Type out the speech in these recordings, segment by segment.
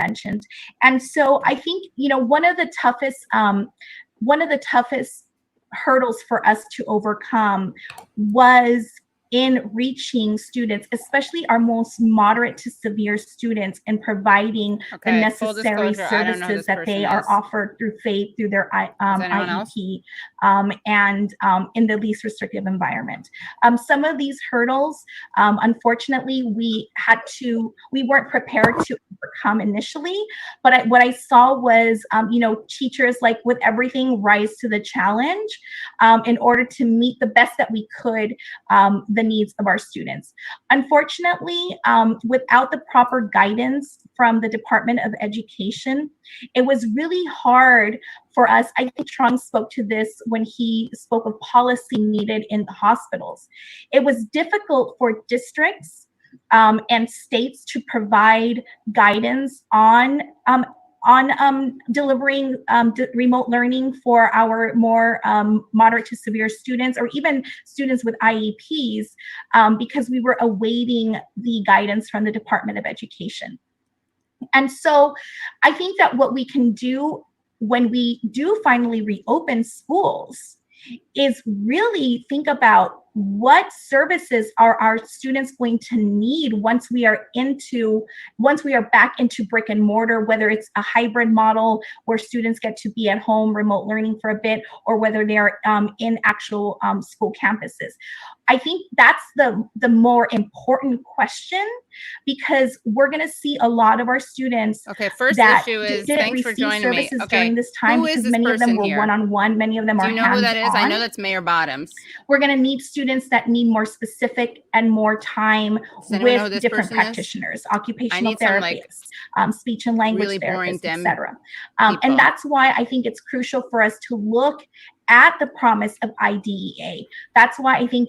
mentioned. And so I think, one of the toughest hurdles for us to overcome was in reaching students, especially our most moderate to severe students, and providing the necessary services that they are offered through FAID, through their IEP, and in the least restrictive environment. Some of these hurdles, unfortunately, we weren't prepared to overcome initially, but what I saw was, teachers, like with everything, rise to the challenge in order to meet the best that we could the needs of our students. Unfortunately, without the proper guidance from the Department of Education, it was really hard for us. I think Trung spoke to this when he spoke of policy needed in the hospitals. It was difficult for districts and states to provide guidance on delivering remote learning for our more moderate to severe students, or even students with IEPs, because we were awaiting the guidance from the Department of Education. And so I think that what we can do when we do finally reopen schools is really think about what services are our students going to need once we are back into brick and mortar, whether it's a hybrid model where students get to be at home remote learning for a bit, or whether they're in actual school campuses. I think that's the more important question, because we're going to see a lot of our students. Okay, first issue is, thanks for joining me. Okay, during this time, who is because this many of them were here? one-on-one, many of them are hands-on. Do you know who that is? I know that's Mayor Bottoms. We're going to need students that need more specific and more time with different practitioners, occupational therapists, speech and language really therapists, etc. And that's why I think it's crucial for us to look at the promise of IDEA. That's why I think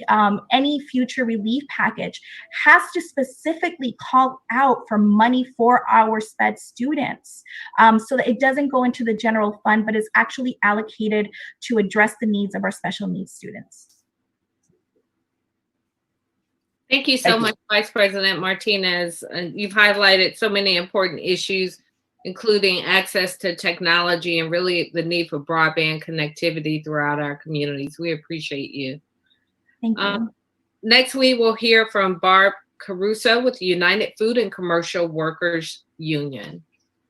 any future relief package has to specifically call out for money for our SPED students, so that it doesn't go into the general fund, but is actually allocated to address the needs of our special needs students. Thank you so much, Vice President Martinez. You've highlighted so many important issues, including access to technology and really the need for broadband connectivity throughout our communities. We appreciate you. Thank you. Next, we will hear from Barb Caruso with the United Food and Commercial Workers Union.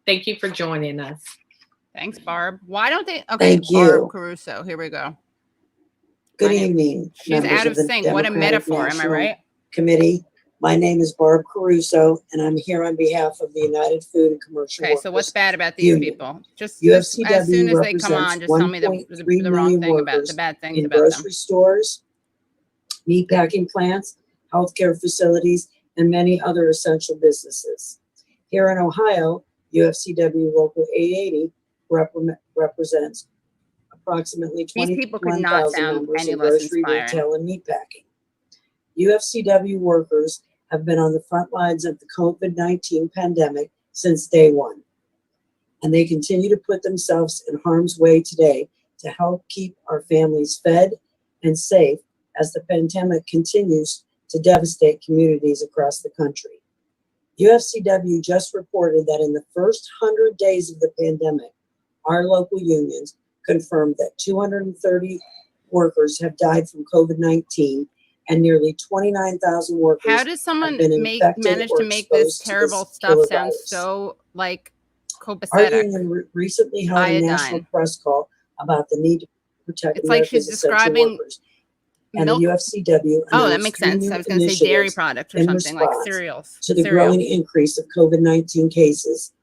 Thank you for joining us. Thanks, Barb. Why don't they? Okay, Thank you. Barb Caruso, here we go. Good evening. She's out of sync. What a metaphor, am I right? Committee. My name is Barb Caruso, and I'm here on behalf of the United Food and Commercial Workers. Okay, so what's bad about these people? Just as soon as they come on, just tell me the wrong thing about the bad things about them. Grocery stores, meat packing plants, healthcare facilities, and many other essential businesses. Here in Ohio, UFCW Local 880 represents approximately 21,000 members in grocery, retail, and meat packing. UFCW workers have been on the front lines of the COVID-19 pandemic since day one, and they continue to put themselves in harm's way today to help keep our families fed and safe as the pandemic continues to devastate communities across the country. UFCW just reported that in the first 100 days of the pandemic, our local unions confirmed that 230 workers have died from COVID-19, and nearly 29,000 workers. How does someone manage to make this terrible stuff sound so like copacetic? Our union recently held a national press call about the need to protect America's essential workers. And the UFCW that makes sense. I was going to say dairy products or something like cereals. To the growing increase of COVID-19 cases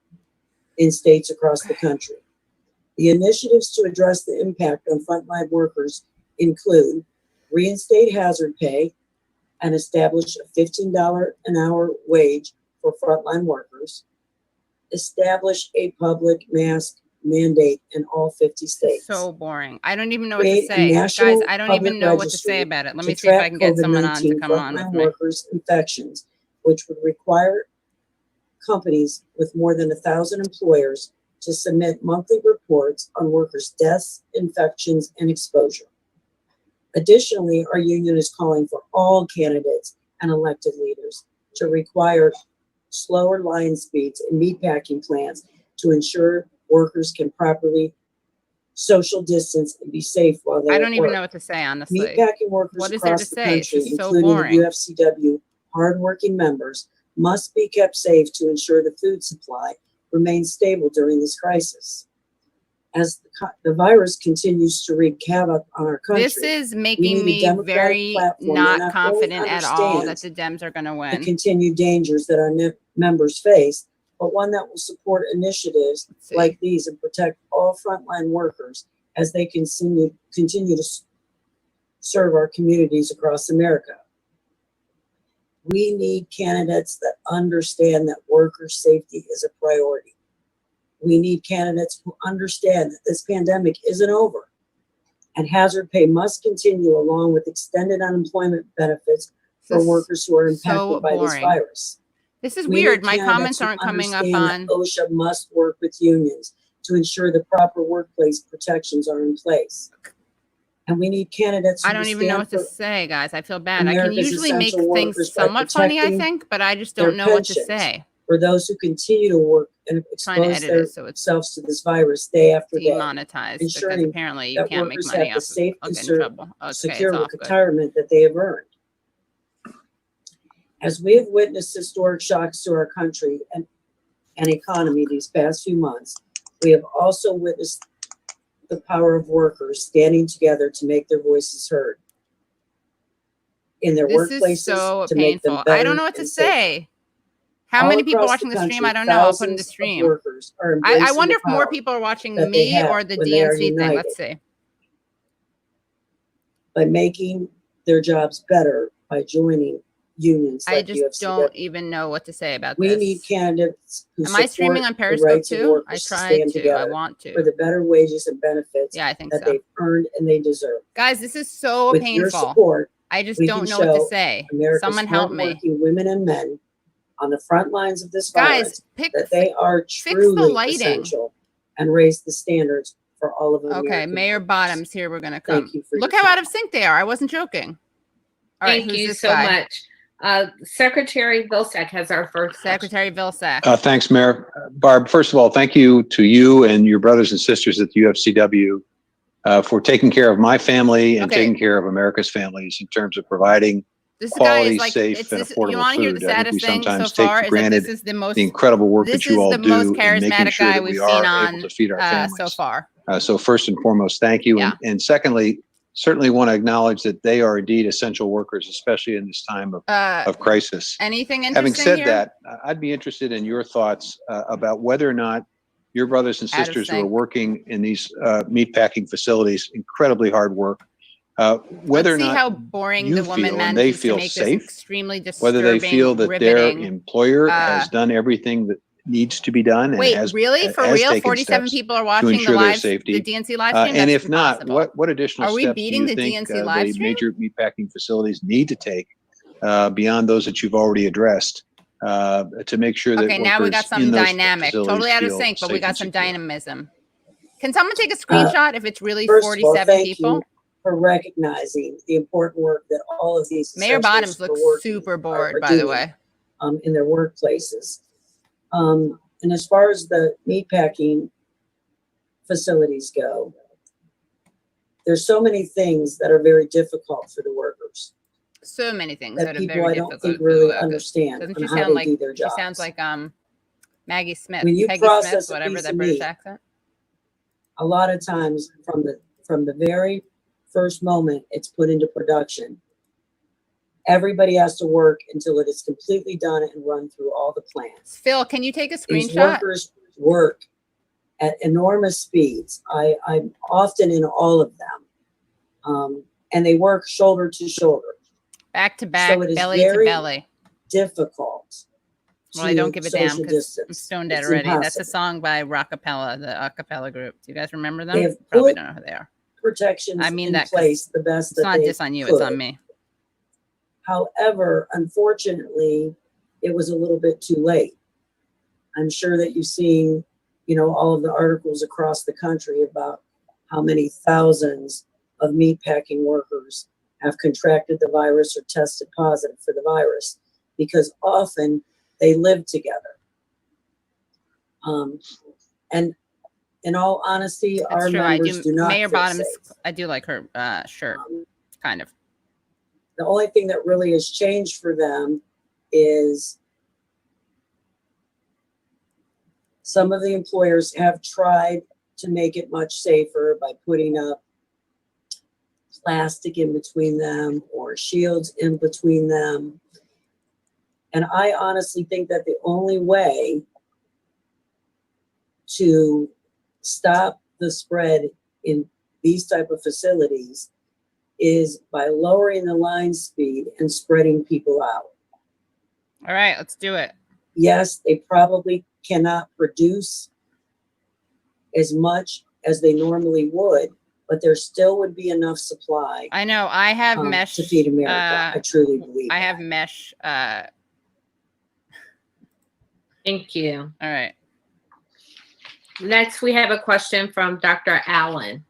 in states across the country. The initiatives to address the impact on frontline workers include reinstate hazard pay and establish a $15 an hour wage for frontline workers, establish a public mask mandate in all 50 states. So boring. I don't even know what to say. Guys, I don't even know what to say about it. Let me see if I can get someone on to come on with me. Workers' infections, which would require companies with more than 1,000 employers to submit monthly reports on workers' deaths, infections, and exposure. Additionally, our union is calling for all candidates and elected leaders to require slower line speeds in meatpacking plants to ensure workers can properly social distance and be safe while they I don't even work. know what to say, honestly. Meatpacking workers What is there across to the say? It's country, just so including boring. the UFCW hardworking members, must be kept safe to ensure the food supply remains stable during this crisis. As the virus continues to wreak havoc on our country, This is we making need a me democratic very platform that not not confident only at all that understands the Dems are going to the win. continued dangers that our members face, but one that will support initiatives like these and protect all frontline workers as they continue to serve our communities across America. We need candidates that understand that worker safety is a priority. We need candidates who understand that this pandemic isn't over and hazard pay must continue along with extended unemployment benefits for workers who are impacted by this virus. This is We weird. need My candidates comments who aren't coming up understand on. that OSHA must work with unions to ensure the proper workplace protections are in place. And we need candidates who I don't even know what to stand for say, guys. I feel bad. I can America's usually make essential things workers by somewhat funny, I protecting think, but I just their don't know what to pensions say. for those who continue to work and Trying to expose edit it so it's themselves to this virus day after day, demonetized because ensuring apparently you that can't make workers money have the off of safe it. I'll and get in trouble. Okay, it's secure off good. retirement that they have earned. As we have witnessed historic shocks to our country and economy these past few months, we have also witnessed the power of workers standing together to make their voices heard in their This workplaces is so to make them painful. better I don't know what to and safer. say. How All many people are across watching the stream? country, I don't know. I'll put in the thousands of stream. workers are I embracing wonder the if more power people are watching that they me have or the when they are DNC thing. united Let's see. by making their jobs better by joining unions I like just UFCW. don't even know what to say about We this. need candidates who Am I streaming support on the Periscope rights of too? I workers to tried stand to. I together want for to. the better wages and benefits Yeah, I think that so. they've earned and they deserve. Guys, this is so With your painful. support, I just we don't can know what to show say. America's Someone help me. hardworking women and men on the front lines of this Guys, virus that they are fix the truly lighting. essential and raise the standards for all of American Okay, Mayor workers. Bottoms here. We're gonna come. Thank you for Look your how time. out of sync they are. I wasn't joking. All right, Thank who's you this so guy? much. Secretary Vilsack has our first question. Secretary Vilsack. Thanks, Mayor. Barb, first of all, thank you to you and your brothers and sisters at the UFCW for taking care of my family and taking care of America's families in terms of providing This quality, guy is like, safe, and you affordable want to hear the food. I think we saddest thing so sometimes take far for is that granted this is the most, the incredible work this that you is all the most do in making charismatic sure guy that we've we seen are on able to feed our families. so far. So first and foremost, thank you. Yeah. And secondly, certainly want to acknowledge that they are indeed essential workers, especially in this time of crisis. Anything interesting Having said here? that, I'd be interested in your thoughts about whether or not your brothers and sisters who are working in these meatpacking facilities, incredibly hard work, whether Let's or see not how boring you the woman feel and they manages to feel make this safe, extremely disturbing, whether they feel that their riveting. employer has done everything that needs to be done. Wait, and has, really? For has real? taken 47 steps people are to watching the ensure their live, safety. the DNC live stream? And That's if not, impossible. what additional Are we steps do beating you the think DNC live the stream? major meatpacking facilities need to take beyond those that you've already addressed to make sure that Okay, now we got in some those dynamic, facilities totally out of feel sync, but we safe got and some secure? dynamism. Can someone take a screenshot if it's really First of all, 47 thank people? you for recognizing the important work that all of these Mayor essentials Bottoms for looks working super are bored, by the doing, way. in their workplaces. And as far as the meatpacking facilities go, there's so many things that are very difficult for the workers So many things that that are people very I don't difficult think to really work. understand Doesn't on she how sound they like, do their she jobs. sounds like Maggie Smith, When you Peggy Smith, process a whatever piece that of British meat, accent. a lot of times from the very first moment it's put into production, everybody has to work until it is completely done and run through all the plants. Phil, can you take a These screenshot? workers work at enormous speeds. I'm often in all of them. And they work shoulder to shoulder. Back to back, So it is belly to very belly. difficult. Well, I don't give a damn because I'm distance. stone dead It's already. That's a impossible. song by Rockapella, the acapella group. Do you guys remember them? They have Probably put don't know who they are. protections I mean in that 'cause place the best It's that not they diss on you, could. it's on me. However, unfortunately, it was a little bit too late. I'm sure that you've seen, all of the articles across the country about how many thousands of meatpacking workers have contracted the virus or tested positive for the virus, because often they live together. And in all honesty, That's our true. members do not Mayor feel Bottoms, safe. I do like her shirt, kind of. The only thing that really has changed for them is some of the employers have tried to make it much safer by putting up plastic in between them or shields in between them. And I honestly think that the only way to stop the spread in these type of facilities is by lowering the line speed and spreading people out. All right, let's do it. Yes, they probably cannot produce as much as they normally would, but there still would be enough supply. I know. I have mesh to feed America. I truly believe I have that. mesh. Thank you. All right. Next, we have a question from Dr. Allen.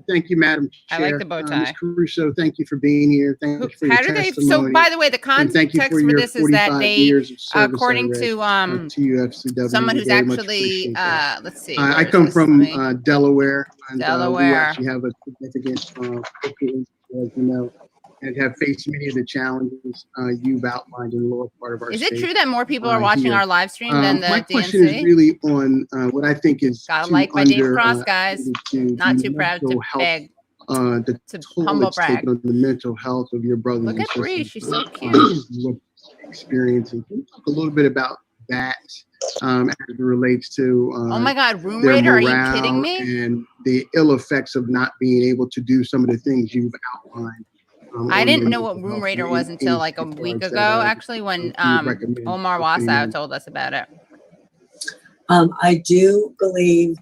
Thank you, Madam I Chair. like the bow tie. Ms. Caruso, thank you for being here. Thank you for your testimony. So, by the way, the And thank you context for for your this is that 45 they, years of service according I read, to UFCW. someone We who's very much actually, appreciate that. let's see. I where is come this? from Let me- Delaware, and we Delaware. actually have a significant footprint, as you know, and have faced many of the challenges you've outlined in the lower part of our Is state. it true that more people are watching here. our live stream than the My DNC? question is really on what I think is Gotta too like my Dave under, Cross, guys. to Not the too proud to mental health, beg. the To toll humble it's brag. taken on the mental health of your brothers Look and at Bree, sisters. she's so cute. What experiencing. Can you talk a little bit about that as it relates to Oh my God, Room their Raider, are you morale kidding me? and the ill effects of not being able to do some of the things you've outlined? I on didn't their know what mental Room health Raider and was until any like a week safeguards ago, that, actually, when you would recommend Omar for anyone. Wasow told us about it. I do believe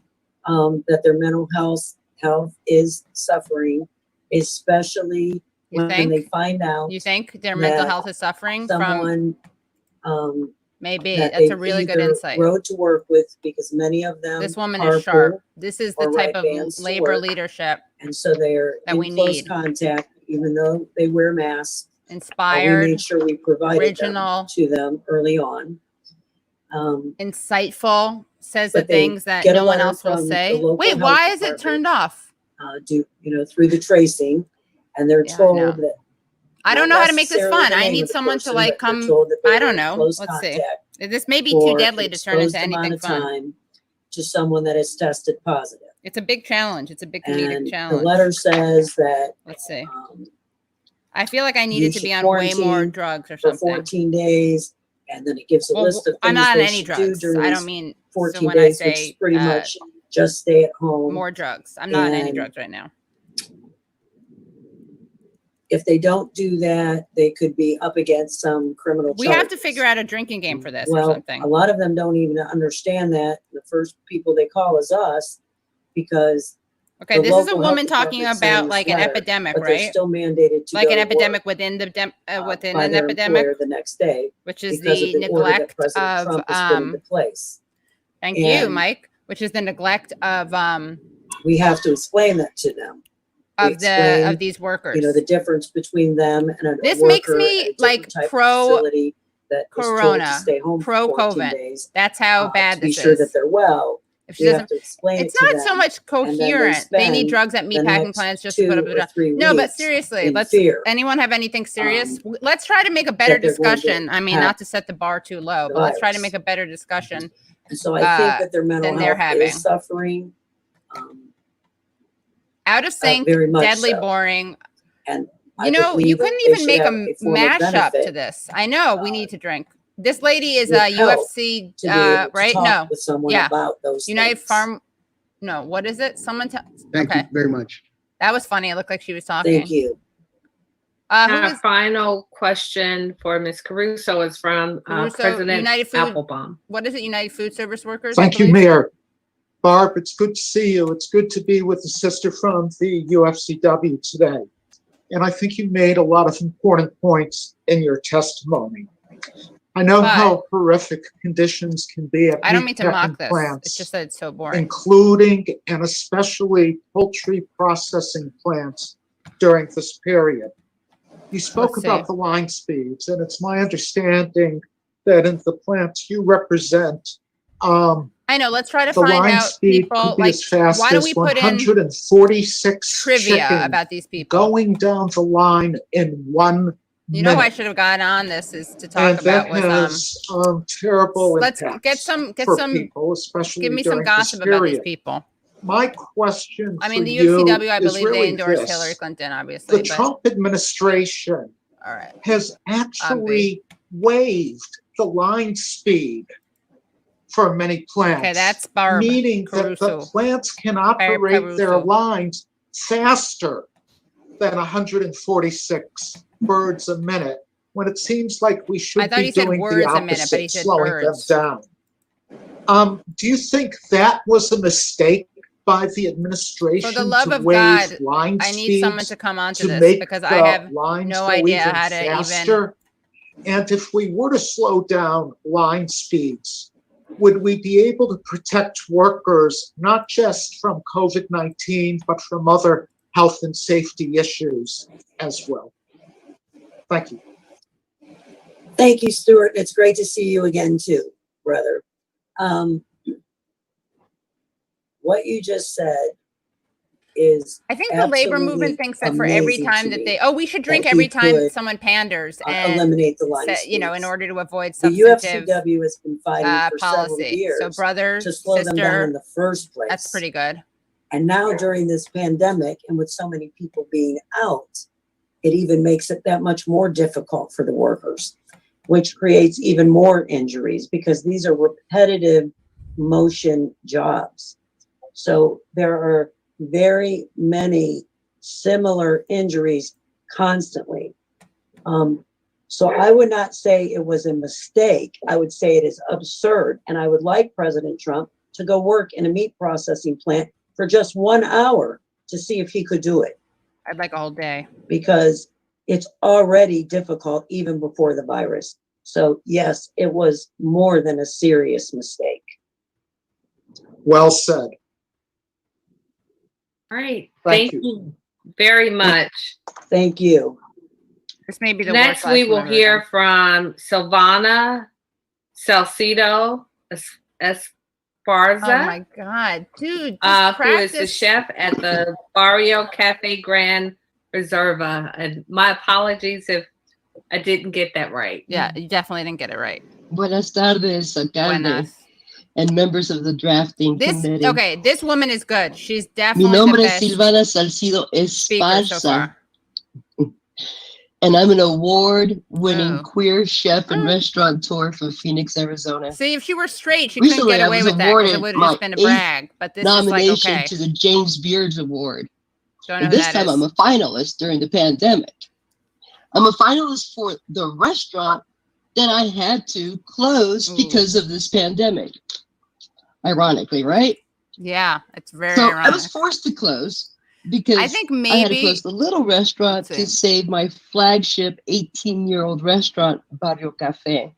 that their mental health is suffering, especially You when think? they find out You think their mental that health is suffering from? someone Maybe that that's they a really good either insight. rode to work with, because many of them This woman carpool, is sharp. This is the or type ride of vans to labor work. leadership and so they're that in we close need. contact, even though they wear masks. We Inspired, made sure we provided original, them to them early on. insightful, says the But they things that get a no one letter else will from the say. local Wait, health why is it department. turned off? Through the tracing, and they're Yeah, I told know. that I don't know how to make this necessarily fun. the I name need of the someone to person, like but they're come. told that they I were don't in know. close Let's see. contact This may be too for deadly an to turn into exposed amount anything of fun. time to someone that has tested positive. It's a big challenge. It's a big comedic And the challenge. letter says that Let's see. um, I feel like I you needed to should be on way more quarantine drugs or for something. 14 days, and then it gives a Well, list of things I'm not on they any should do drugs. during I these don't mean 14 so when I days, which is say pretty much just stay at home. more drugs. I'm not on any And drugs right now. if they don't do that, they could be up against some criminal We charges. have to figure out a drinking game for this or Well, something. a lot of them don't even understand that. The first people they call is us, because Okay, the this is a local woman health talking department about sends like an letter, epidemic, but they're right? still mandated to Like go an to epidemic work, within the within by an their epidemic, employer the next day, which is because the of the order that neglect President of Trump has put into place. thank you, And Mike, which is the neglect of we have to explain that to them. We of explain, these workers. the difference between them and a This worker makes at me, a different like, type of pro facility that is told Corona, to stay home pro for 14 COVID. days. That's how bad To be this sure is. that they're well, If she we have doesn't, to explain it's it to not so them, much and then coherent. They need spend drugs at the meatpacking next plants just to 2 put up or the drugs. 3 No, but weeks seriously, in let's. fear. Anyone have anything serious? Let's try to make a better that they're going to discussion. I mean, have not to set the bar too low, the but let's try to virus. make a better discussion. And so I think that their mental than they're health having. is suffering, Out of sync, very much deadly so. boring. and You I know, you believe that couldn't they even should make have a form of mashup to benefit this. I know we need to drink. This lady is with a help UFC, to be able to right? talk No, with someone yeah. about those United things. Farm. No, what is it? Someone tell. Thank Okay, you very much. that was funny. It looked like she was talking. Thank you. Who Our is final question for Ms. Caruso is from Caruso, President United Food? Applebaum. What is it? United Food Service Workers. I Thank you, believe? Mayor. Barb, it's good to see you. It's good to be with a sister from the UFCW today. And I think you made a lot of important points in your testimony. I know how horrific conditions can be at I don't mean to mock meatpacking this. plants, It's just that it's so boring. including and especially poultry processing plants during this period. You spoke Let's about see. the line speeds, and it's my understanding that in the plants you represent, I know. Let's try to the find line out speed people could be like. as fast Why don't as we put in 146 trivia chicken about these people? going down the line in 1 You know, I minute. should have gotten on this is to talk And about that was has terrible let's impacts get some for some people, especially give me some during gossip this about these period. people. My question I mean, for the you UFCW, I is believe they really endorsed this. Hillary Clinton, obviously. The Trump administration All right. has actually waived the line speed for many plants. Okay, that's Barb. Meaning that the Caruso. plants can operate their Caruso. lines faster than 146 birds a minute, when it seems like we should be doing the opposite, slowing them down. Do you think that was a mistake by the administration For the love to of waive God, line I need someone to come onto this make because the I have lines no go idea even how to faster? And if we were to slow down line speeds, would we be able to protect workers not just from COVID-19, but from other health and safety issues as well? Thank you. Thank you, Stuart. It's great to see you again too, brother. What you just said is I think the labor movement thinks that for every time that they, we should drink every time someone panders and eliminate the line you know, in order to avoid the substantive UFCW has been fighting for several policy. years So brother, to slow them down in the first place. That's pretty good. And now during this pandemic and with so many people being out, it even makes it that much more difficult for the workers, which creates even more injuries because these are repetitive motion jobs. So there are very many similar injuries constantly. So I would not say it was a mistake. I would say it is absurd. And I would like President Trump to go work in a meat processing plant for just 1 hour to see if he could do it. I'd like a whole day. Because it's already difficult even before the virus. So yes, it was more than a serious mistake. Well said. All right. Thank you very much. Thank you. This may be the Next, worst we will hear from Silvana Salcido Esparza. Oh my God, dude! Who is the chef at the Barrio Cafe Gran Reserva. And my apologies if I didn't get that right. Yeah, you definitely didn't get it right. Buenas tardes, alcalde, and members of the drafting committee. Okay, this woman is good. She's definitely Mi nombre the es best Silvana Salcido speaker so far. And I'm an award-winning queer chef and restaurateur from Phoenix, Arizona. See, if she were straight, she couldn't get away with that because it would have just been a brag. But this nomination is like, okay. to the James Beards Award. Don't know and this time I'm a finalist during the pandemic. I'm a finalist for the restaurant that I had to close because of this pandemic. Ironically, right? Yeah, it's very so ironic. I was forced to close because I think maybe I had to close the little restaurant to save my flagship 18-year-old restaurant, Barrio Cafe.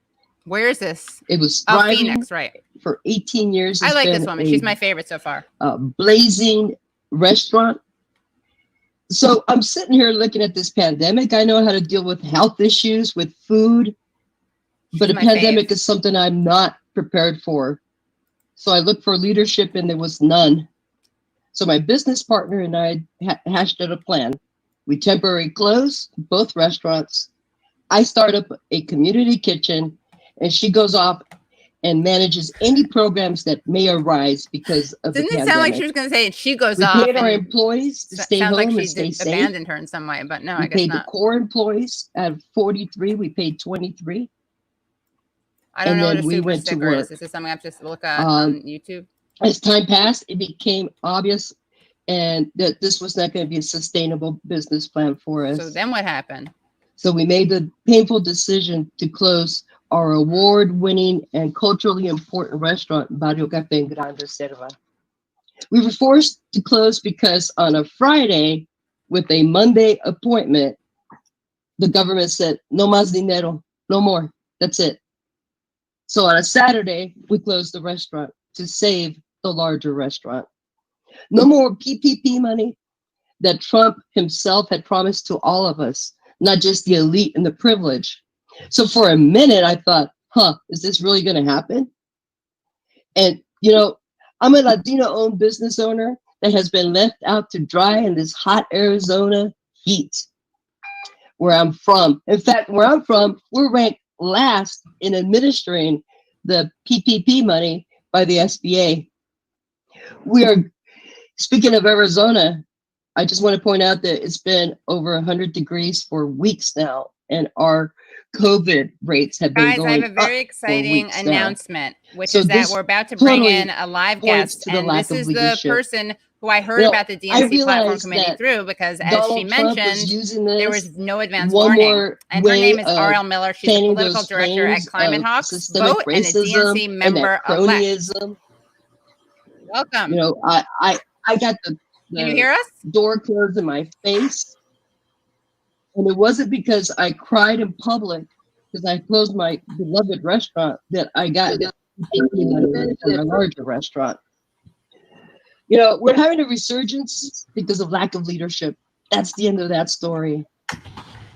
Where is this? It was Phoenix, right? For 18 years. I like this woman. She's my favorite so far. Blazing restaurant. So I'm sitting here looking at this pandemic. I know how to deal with health issues, with food, but a pandemic is something I'm not prepared for. So I looked for leadership and there was none. So my business partner and I hashed out a plan. We temporarily close both restaurants. I start up a community kitchen and she goes off and manages any programs that may arise because of the pandemic. Didn't it sound like she was going to say she goes off? We paid our employees to stay home like and stay safe. Abandoned her in some way, but no, I guess not. We paid the core employees out of 43. We paid 23. I don't know what a super sticker is. Is this something I have to look at on YouTube? As time passed, it became obvious and that this was not going to be a sustainable business plan for us. So then what happened? So we made the painful decision to close our award-winning and culturally important restaurant, Barrio Cafe en Gran Reserva. We were forced to close because on a Friday, with a Monday appointment, the government said, no más dinero, no more, that's it. So on a Saturday, we closed the restaurant to save the larger restaurant. No more PPP money that Trump himself had promised to all of us, not just the elite and the privileged. So for a minute, I thought, is this really going to happen? And, you know, I'm a Latino-owned business owner that has been left out to dry in this hot Arizona heat where I'm from. In fact, where I'm from, we're ranked last in administering the PPP money by the SBA. We are, speaking of Arizona, I just want to point out that it's been over 100 degrees for weeks now, and our COVID rates have been Guys, I going have a very up exciting for weeks now. announcement, which So is that this we're about to bring totally in a live points guest, to the and lack this of is the leadership. person who I heard You know, about the I DNC Platform realized Committee that through, because as she Donald Trump was mentioned, using there this was no advance one warning. more And her way name is of R.L. Miller. She's the fanning political those director at flames Climate of Hawks. systemic Vote and a racism DNC and that member-elect. cronyism. Welcome. You know, I got the Can you hear us? door closed in my face. And it wasn't because I cried in public, because I closed my beloved restaurant, that I got a larger restaurant. You know, we're having a resurgence because of lack of leadership. That's the end of that story.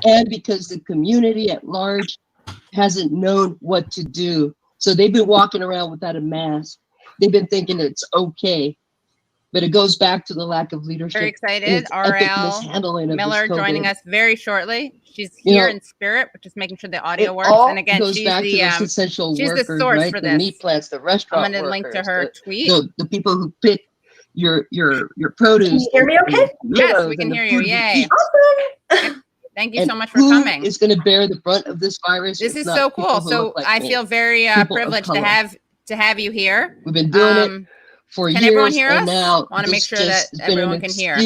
And because the community at large hasn't known what to do. So they've been walking around without a mask. They've been thinking it's okay. But it goes back to the lack of leadership. Very excited. R.L. Miller joining us very shortly. She's here in spirit, but just making sure the audio works. And again, goes she's back the to those essential she's workers, the source right? for The this. meat plants, the restaurant I'm going to link to workers, her tweet. The people who pick your produce. Can you hear me okay? Yes, we can hear you. Yay. Awesome. Thank you so much for coming. Is going to bear the brunt of this virus? This is so cool. So like I feel very privileged to have you here. We've been doing it for years. Can everyone hear us? And now want to make sure that everyone can hear.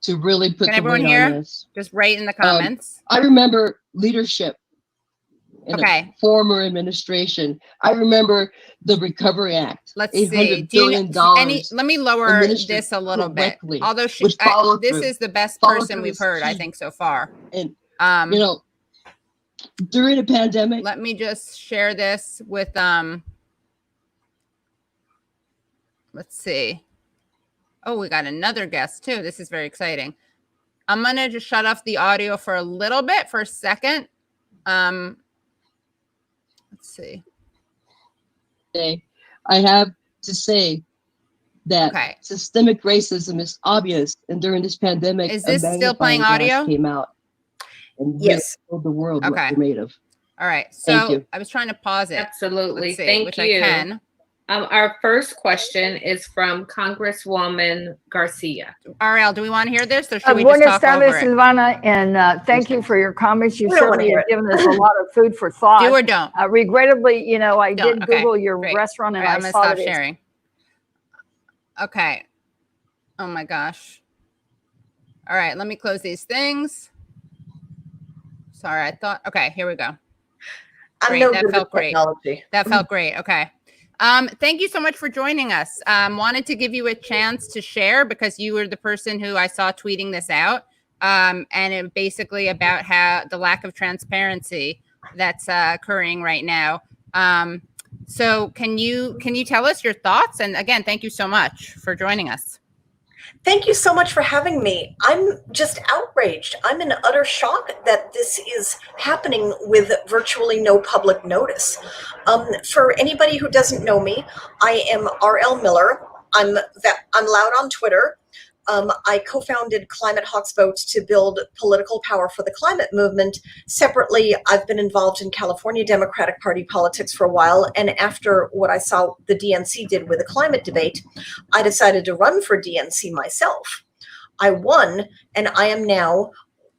To really put can the everyone weight hear? on this. Just write in the comments. I remember leadership in a former administration. I remember the Recovery Act. Let's see. Let me lower this a little bit. Although this is the best person we've heard, I think, so far. And you know, during a pandemic. Let me just share this with let's see. Oh, we got another guest too. This is very exciting. I'm gonna just shut off the audio for a little bit, for a second. Let's see. I have to say that systemic racism is obvious, and during this pandemic, is this still playing audio? Came out. And yes. Told the world what they're made of. All right. So I was trying to pause it. Absolutely. See, Thank which you. I can. Our first question is from Congresswoman Garcia. RL, do we want to hear this, or should we just talk over it? Silvana, and thank you for your comments. You certainly have given us a lot of food for thought. Do or don't. Regrettably, you know, I did Google your restaurant, and I'm I gonna saw stop that sharing. Okay. Oh my gosh. All right, let me close these things. Sorry, I thought. Okay, here we go. Great. That felt great. That felt great. Okay. Thank you so much for joining us. Wanted to give you a chance to share, because you were the person who I saw tweeting this out. And it basically about how the lack of transparency that's occurring right now. So can you tell us your thoughts? And again, thank you so much for joining us. Thank you so much for having me. I'm just outraged. I'm in utter shock that this is happening with virtually no public notice. For anybody who doesn't know me, I am R.L. Miller. I'm loud on Twitter. I co-founded Climate Hawks Votes to build political power for the climate movement. Separately, I've been involved in California Democratic Party politics for a while, and after what I saw the DNC did with the climate debate, I decided to run for DNC myself. I won, and I am now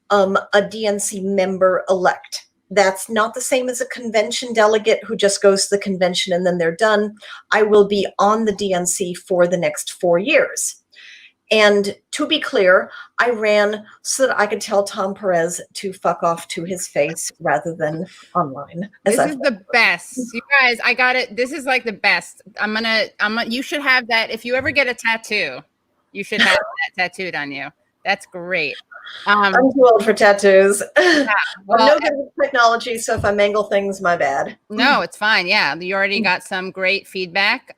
a DNC member-elect. That's not the same as a convention delegate who just goes to the convention and then they're done. I will be on the DNC for the next 4 years. And to be clear, I ran so that I could tell Tom Perez to fuck off to his face rather than online. This is the best. You guys, I got it. This is like the best. You should have that. If you ever get a tattoo, you should have that tattooed on you. That's great. I'm too old for tattoos. Yeah, well, I'm no good with technology, so if I mangle things, my bad. No, it's fine. Yeah, you already got some great feedback.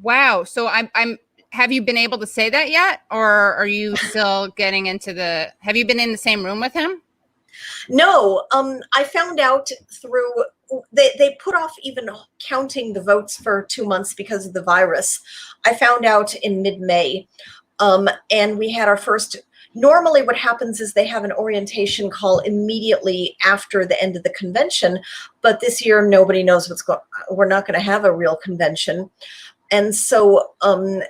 Wow. So I'm. Have you been able to say that yet, or are you still getting into the? Have you been in the same room with him? No, I found out through, they put off even counting the votes for 2 months because of the virus. I found out in mid-May, and we had our first, normally what happens is they have an orientation call immediately after the end of the convention, but this year nobody knows what's going on. We're not going to have a real convention. And so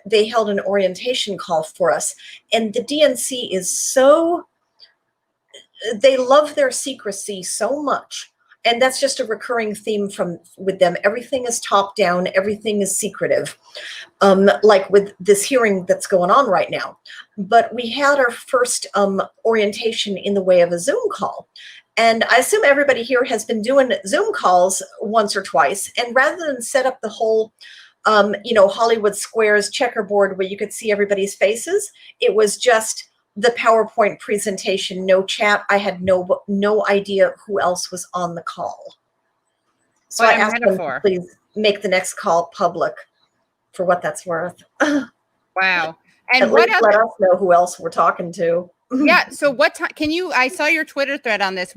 they held an orientation call for us. And the DNC is so, they love their secrecy so much. And that's just a recurring theme with them. Everything is top down, everything is secretive, like with this hearing that's going on right now. But we had our first orientation in the way of a Zoom call. And I assume everybody here has been doing Zoom calls once or twice. And rather than set up the whole Hollywood Squares checkerboard where you could see everybody's faces, it was just the PowerPoint presentation, no chat. I had no idea who else was on the call. So I asked them to please make the next call public for what that's worth. Wow. And at least let us know who else we're talking to. Yeah. So what time can you, I saw your Twitter thread on this.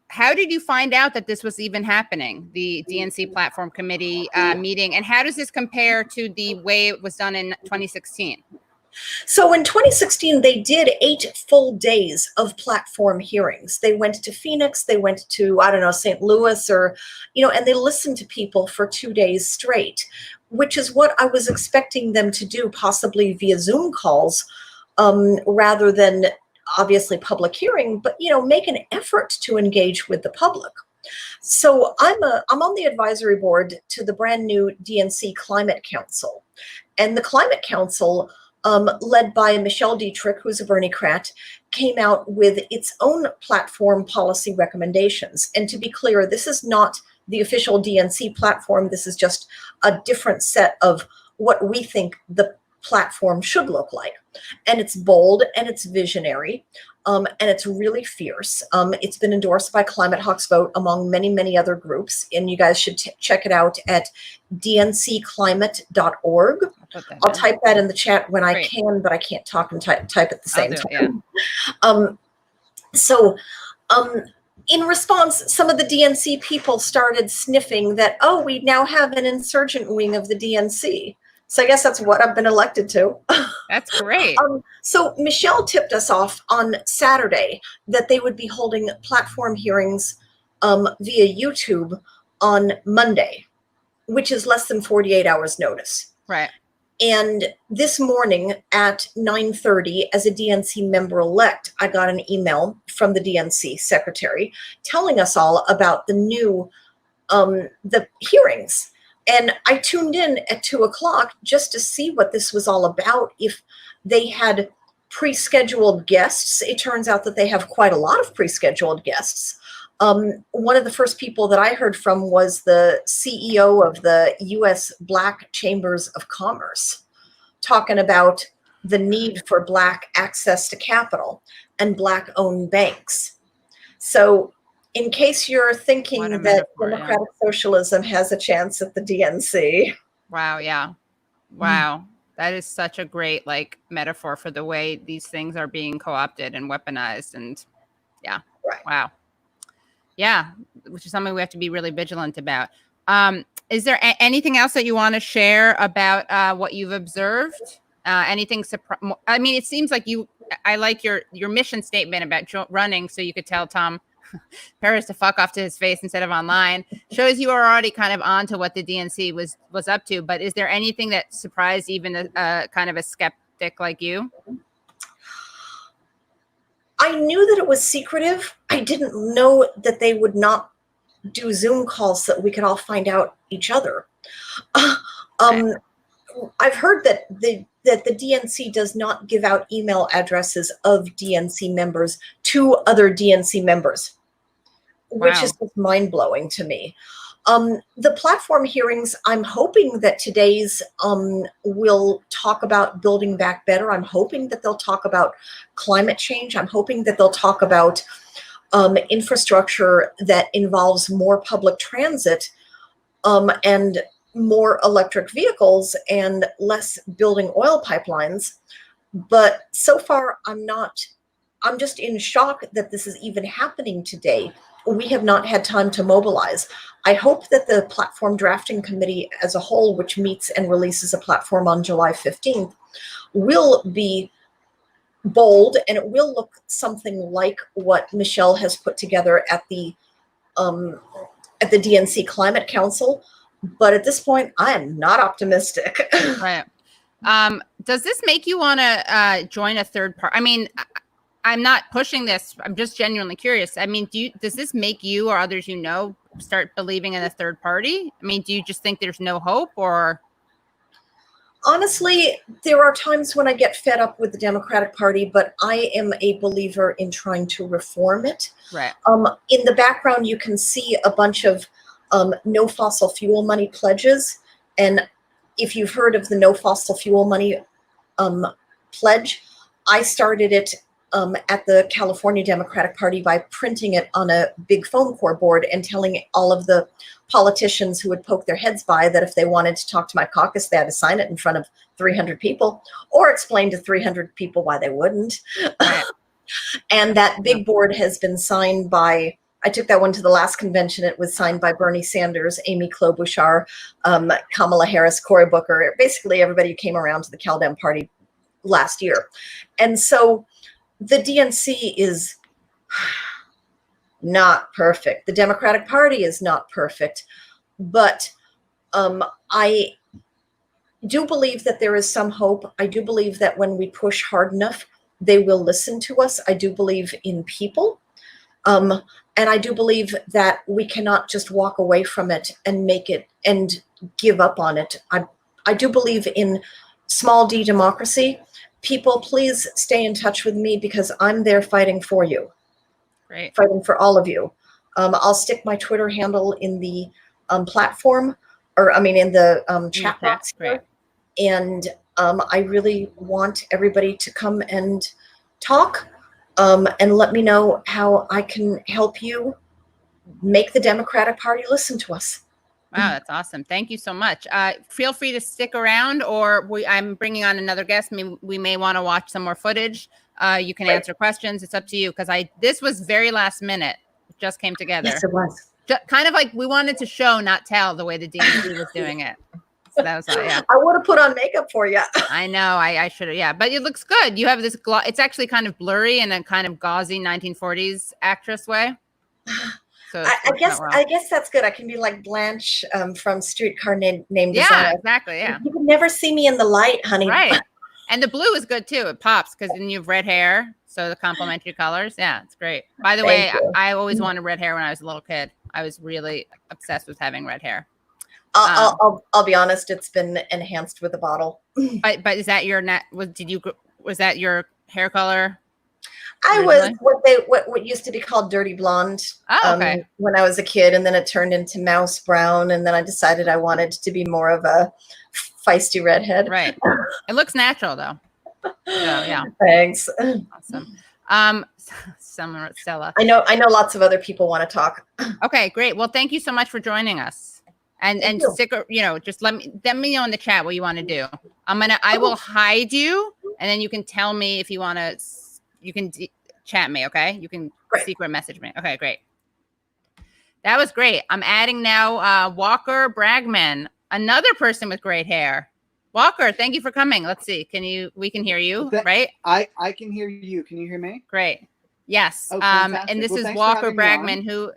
How did you find out that this was even happening, the DNC Platform Committee meeting? And how does this compare to the way it was done in 2016? So in 2016, they did 8 full days of platform hearings. They went to Phoenix, they went to, I don't know, St. Louis, or, and they listened to people for 2 days straight, which is what I was expecting them to do, possibly via Zoom calls, rather than obviously public hearing, but, make an effort to engage with the public. So I'm on the advisory board to the brand new DNC Climate Council, and the Climate Council, led by Michelle Dietrich, who's a Bernie-crat, came out with its own platform policy recommendations. And to be clear, this is not the official DNC platform. This is just a different set of what we think the platform should look like. And it's bold and it's visionary, and it's really fierce. It's been endorsed by Climate Hawks Vote, among many, many other groups. And you guys should check it out at dncclimate.org. I'll type that in the chat when I can, but I can't talk and type at the same time. In response, some of the DNC people started sniffing that, oh, we now have an insurgent wing of the DNC. So I guess that's what I've been elected to. That's great. So Michelle tipped us off on Saturday that they would be holding platform hearings via YouTube on Monday, which is less than 48 hours notice. Right. And this morning at 9:30, as a DNC member-elect, I got an email from the DNC secretary telling us all about the new, the hearings. And I tuned in at 2 o'clock just to see what this was all about, if they had pre-scheduled guests. It turns out that they have quite a lot of pre-scheduled guests. One of the first people that I heard from was the CEO of the U.S. Black Chambers of Commerce, talking about the need for Black access to capital and Black-owned banks. So in case you're thinking that democratic socialism has a chance at the DNC. Wow, yeah. Wow. That is such a great metaphor for the way these things are being co-opted and weaponized. And yeah. Right. Wow. Yeah, which is something we have to be really vigilant about. Is there anything else that you want to share about what you've observed? Anything I mean, it seems like I like your mission statement about running, so you could tell Tom Paris to fuck off to his face instead of online. Shows you are already kind of on to what the DNC was up to. But is there anything that surprised even a kind of a skeptic like you? I knew that it was secretive. I didn't know that they would not do Zoom calls so that we could all find out each other. I've heard that the DNC does not give out email addresses of DNC members to other DNC members, which is just mind-blowing to me. The platform hearings, I'm hoping that today's will talk about building back better. I'm hoping that they'll talk about climate change. I'm hoping that they'll talk about infrastructure that involves more public transit and more electric vehicles and less building oil pipelines. But so far, I'm not I'm just in shock that this is even happening today. We have not had time to mobilize. I hope that the platform drafting committee as a whole, which meets and releases a platform on July 15th, will be bold, and it will look something like what Michelle has put together at the DNC Climate Council. But at this point, I am not optimistic. Right. Does this make you want to join a third party? I mean, I'm not pushing this. I'm just genuinely curious. I mean, does this make you or others you know start believing in a third party? I mean, do you just think there's no hope, or? Honestly, there are times when I get fed up with the Democratic Party, but I am a believer in trying to reform it. Right. In the background, you can see a bunch of no fossil fuel money pledges. And if you've heard of the no fossil fuel money pledge, I started it at the California Democratic Party by printing it on a big foam core board and telling all of the politicians who would poke their heads by that if they wanted to talk to my caucus, they had to sign it in front of 300 people or explain to 300 people why they wouldn't. And that big board has been signed by, I took that one to the last convention. It was signed by Bernie Sanders, Amy Klobuchar, Kamala Harris, Cory Booker, basically everybody who came around to the Cal Dem party last year. And so the DNC is not perfect. The Democratic Party is not perfect, but I do believe that there is some hope. I do believe that when we push hard enough, they will listen to us. I do believe in people. And I do believe that we cannot just walk away from it and make it and give up on it. I do believe in small d democracy. People, please stay in touch with me because I'm there fighting for you. Great. Fighting for all of you. I'll stick my Twitter handle in the platform, or I mean in the chat box here. And I really want everybody to come and talk and let me know how I can help you make the Democratic Party listen to us. Wow, that's awesome. Thank you so much. Feel free to stick around, or I'm bringing on another guest. We may want to watch some more footage. You can answer questions. It's up to you, because this was very last minute. It just came together. Yes, it was. Kind of like we wanted to show, not tell, the way the DNC was doing it. So that was, yeah. I would have put on makeup for you. I know. I should have. Yeah, but it looks good. You have this it's actually kind of blurry in a kind of gauzy 1940s actress way. So I guess that's good. I can be like Blanche from Streetcar Named Desire. Yeah, exactly. Yeah. You can never see me in the light, honey. Right. And the blue is good too. It pops because then you have red hair. So the complementary colors. Yeah, it's great. By the way, I always wanted red hair when I was a little kid. I was really obsessed with having red hair. I'll be honest. It's been enhanced with a bottle. But is that your was that your hair color? I was what used to be called dirty blonde when I was a kid, and then it turned into mouse brown, and then I decided I wanted to be more of a feisty redhead. Right. It looks natural though. So, yeah. Thanks. Awesome. Stella. I know lots of other people want to talk. Okay, great. Well, thank you so much for joining us. And stick, just let me know in the chat what you want to do. I will hide you, and then you can tell me if you want to. You can chat me, okay? You can secret message me. Okay, great. That was great. I'm adding now Walker Bragman, another person with great hair. Walker, thank you for coming. Let's see. We can hear you, right? I can hear you. Can you hear me? Great. Yes. Oh, and this is Walker Bragman, who,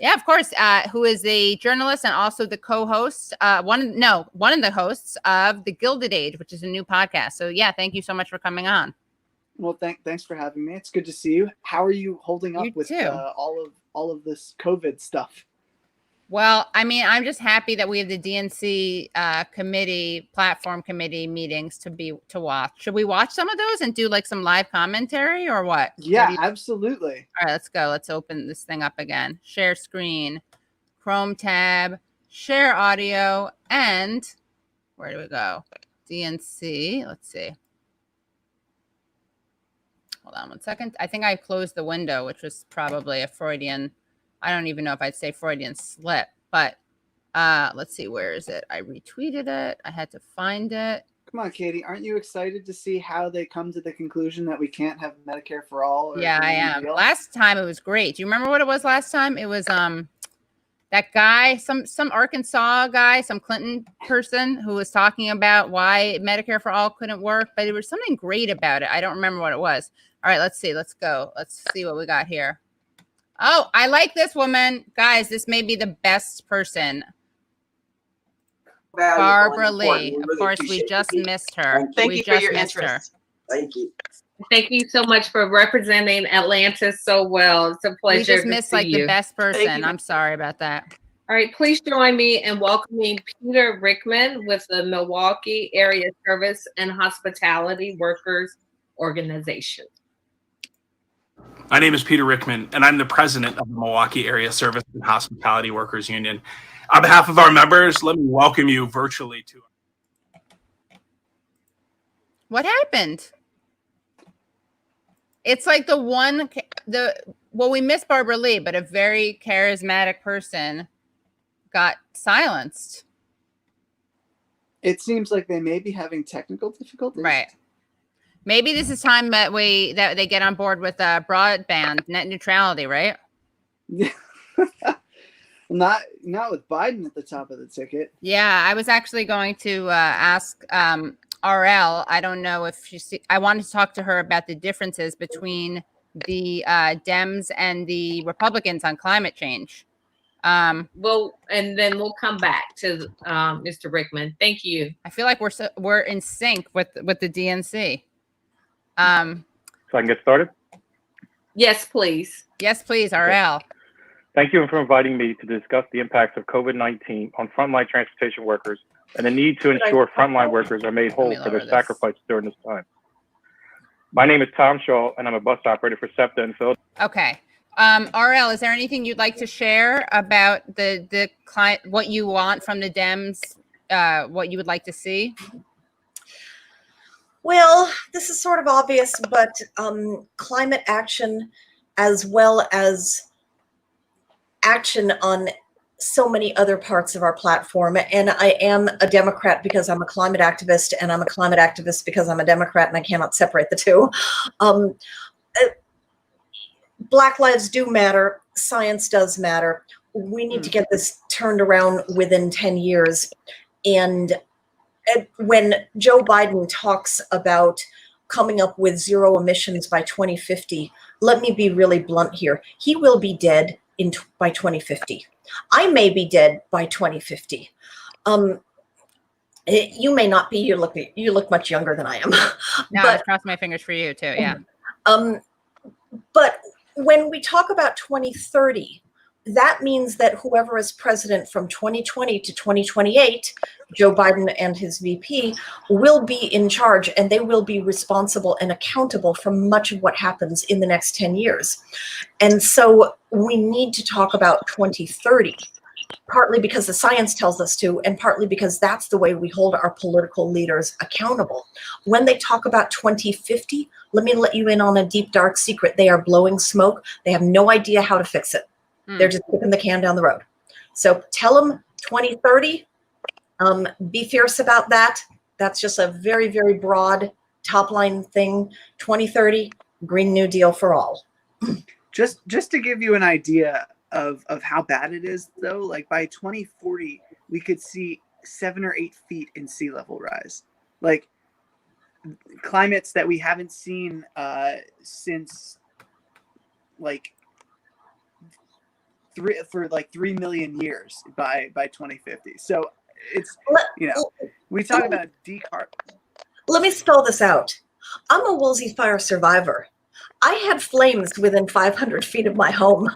yeah, of course, who is a journalist and also the co-host, one of the hosts of The Gilded Age, which is a new podcast. So yeah, thank you so much for coming on. Well, thanks for having me. It's good to see you. How are you holding up with all of this COVID stuff? Well, I mean, I'm just happy that we have the DNC platform committee meetings to watch. Should we watch some of those and do like some live commentary or what? Yeah, absolutely. All right, let's go. Let's open this thing up again. Share screen, Chrome tab, share audio, and where do we go? DNC. Let's see. Hold on one second. I think I closed the window, which was probably a Freudian. I don't even know if I'd say Freudian slip, but let's see. Where is it? I retweeted it. I had to find it. Come on, Katie. Aren't you excited to see how they come to the conclusion that we can't have Medicare for all? Yeah, I am. Last time it was great. Do you remember what it was last time? It was that guy, some Arkansas guy, some Clinton person who was talking about why Medicare for all couldn't work, but there was something great about it. I don't remember what it was. All right, let's see. Let's go. Let's see what we got here. Oh, I like this woman. Guys, this may be the best person. Barbara Lee. Of course, we just missed her. Thank you for your interest. Thank you. Thank you so much for representing Atlanta so well. It's a pleasure. We just missed like the best person. I'm sorry about that. All right, please join me in welcoming Peter Rickman with the Milwaukee Area Service and Hospitality Workers Organization. My name is Peter Rickman, and I'm the president of the Milwaukee Area Service and Hospitality Workers Union. On behalf of our members, let me welcome you virtually to. What happened? It's like we missed Barbara Lee, but a very charismatic person got silenced. It seems like they may be having technical difficulties. Right. Maybe this is time that they get on board with broadband net neutrality, right? Yeah. Not with Biden at the top of the ticket. Yeah, I was actually going to ask RL. I don't know if I wanted to talk to her about the differences between the Dems and the Republicans on climate change. Well, and then we'll come back to Mr. Rickman. Thank you. I feel like we're in sync with the DNC. So I can get started? Yes, please. Yes, please, RL. Thank you for inviting me to discuss the impacts of COVID-19 on frontline transportation workers and the need to ensure frontline workers are made whole for their sacrifice during this time. My name is Tom Shaw, and I'm a bus operator for SEPTA in Philadelphia. Okay. RL, is there anything you'd like to share about the client, what you want from the Dems, what you would like to see? Well, this is sort of obvious, but climate action, as well as action on so many other parts of our platform. And I am a Democrat because I'm a climate activist, and I'm a climate activist because I'm a Democrat, and I cannot separate the two. Black lives do matter. Science does matter. We need to get this turned around within 10 years. And when Joe Biden talks about coming up with zero emissions by 2050, let me be really blunt here. He will be dead by 2050. I may be dead by 2050. You may not be. You look much younger than I am. No, I cross my fingers for you too. Yeah. But when we talk about 2030, that means that whoever is president from 2020 to 2028, Joe Biden and his VP, will be in charge, and they will be responsible and accountable for much of what happens in the next 10 years. And so we need to talk about 2030, partly because the science tells us to, and partly because that's the way we hold our political leaders accountable. When they talk about 2050, let me let you in on a deep, dark secret. They are blowing smoke. They have no idea how to fix it. They're just kicking the can down the road. So tell them 2030, be fierce about that. That's just a very, very broad top line thing. 2030, Green New Deal for all. Just to give you an idea of how bad it is, though, like by 2040, we could see 7 or 8 feet in sea level rise. Like climates that we haven't seen since like 3 million years by 2050. So it's, we talk about decarb. Let me spell this out. I'm a Woolsey fire survivor. I had flames within 500 feet of my home.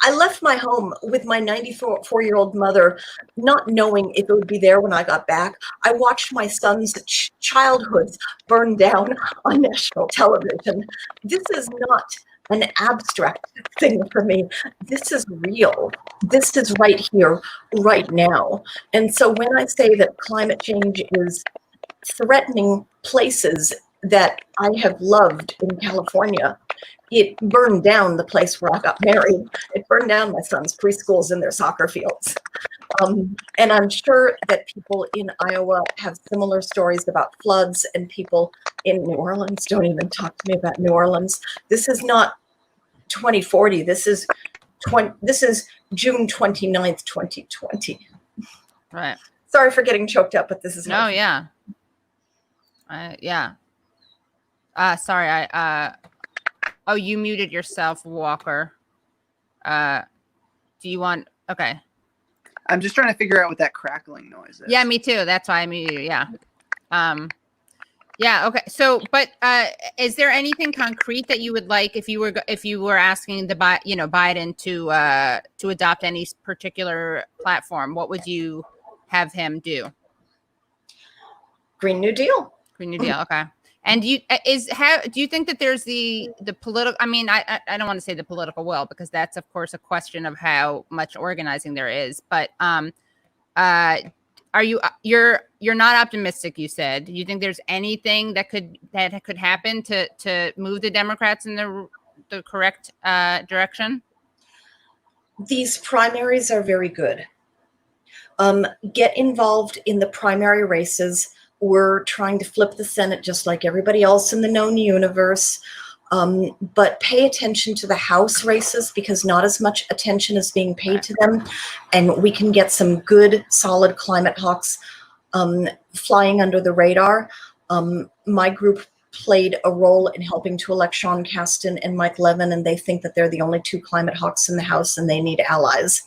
I left my home with my 94-year-old mother, not knowing if it would be there when I got back. I watched my son's childhoods burn down on national television. This is not an abstract thing for me. This is real. This is right here, right now. And so when I say that climate change is threatening places that I have loved in California, it burned down the place where I got married. It burned down my son's preschools and their soccer fields. And I'm sure that people in Iowa have similar stories about floods, and people in New Orleans. Don't even talk to me about New Orleans. This is not 2040. This is June 29th, 2020. Right. Sorry for getting choked up, but this is no, yeah. Yeah. Sorry, oh, you muted yourself, Walker. Do you want, okay. I'm just trying to figure out what that crackling noise is. Yeah, me too. That's why I muted you. Yeah. Yeah. Okay. So, but is there anything concrete that you would like if you were asking Biden to adopt any particular platform? What would you have him do? Green New Deal. Green New Deal. Okay. And do you think that there's the political? I mean, I don't want to say the political will, because that's of course a question of how much organizing there is. But you're not optimistic? You said. You think there's anything that could happen to move the Democrats in the correct direction? These primaries are very good. Get involved in the primary races. We're trying to flip the Senate just like everybody else in the known universe. But pay attention to the House races, because not as much attention is being paid to them. And we can get some good, solid climate hawks flying under the radar. My group played a role in helping to elect Sean Casten and Mike Levin, and they think that they're the only two climate hawks in the House and they need allies.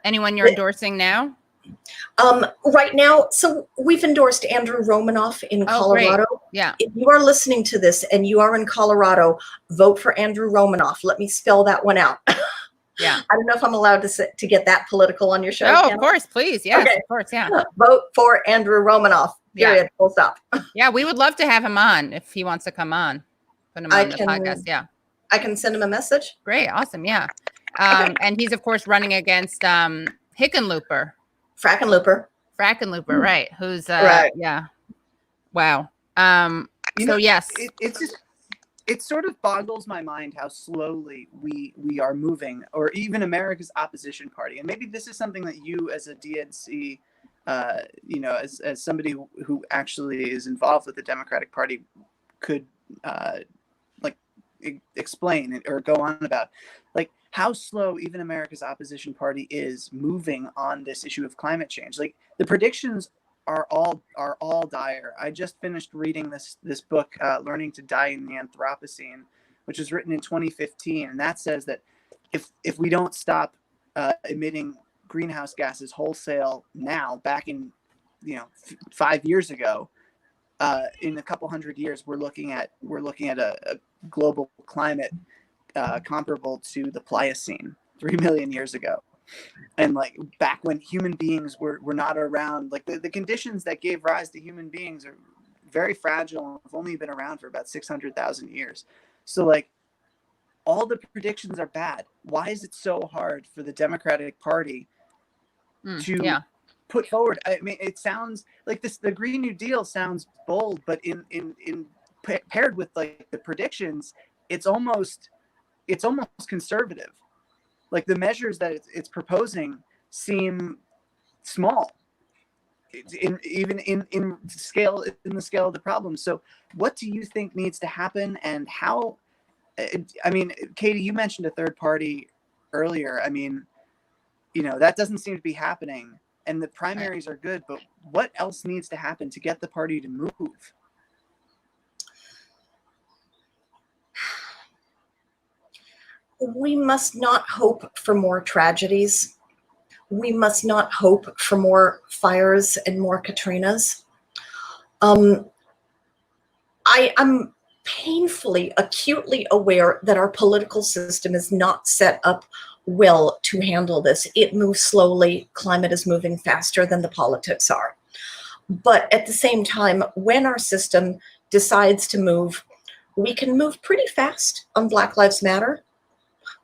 Anyone you're endorsing now? Right now, so we've endorsed Andrew Romanoff in Colorado. Great. Yeah. If you are listening to this and you are in Colorado, vote for Andrew Romanoff. Let me spell that one out. Yeah. I don't know if I'm allowed to get that political on your show. Oh, of course, please. Yes, okay. Of course, yeah. Vote for Andrew Romanoff. Period. Full stop. Yeah, we would love to have him on if he wants to come on. Put him on the podcast. Yeah. I can send him a message. Great. Awesome. Yeah. And he's of course running against Hickenlooper. Frackenlooper, right? Who's yeah. Wow. Yes, it sort of boggles my mind how slowly we are moving, or even America's opposition party. And maybe this is something that you, as a DNC, as somebody who actually is involved with the Democratic Party, could explain or go on about, like, how slow even America's opposition party is moving on this issue of climate change. Like, the predictions are all dire. I just finished reading this book, Learning to Die in the Anthropocene, which was written in 2015, and that says that if we don't stop emitting greenhouse gases wholesale now, back in 5 years ago, in a couple hundred years, we're looking at a global climate comparable to the Pliocene 3 million years ago. And like back when human beings were not around, like the conditions that gave rise to human beings are very fragile and have only been around for about 600,000 years. So like all the predictions are bad. Why is it so hard for the Democratic Party to put forward? I mean, it sounds like the Green New Deal sounds bold, but in paired with like the predictions, it's almost conservative. Like the measures that it's proposing seem small, in the scale of the problem. So what do you think needs to happen, and how? I mean, Katie, you mentioned a third party earlier. I mean, that doesn't seem to be happening, and the primaries are good, but what else needs to happen to get the party to move? We must not hope for more tragedies. We must not hope for more fires and more Katrinas. I am painfully, acutely aware that our political system is not set up well to handle this. It moves slowly. Climate is moving faster than the politics are. But at the same time, when our system decides to move, we can move pretty fast on Black Lives Matter.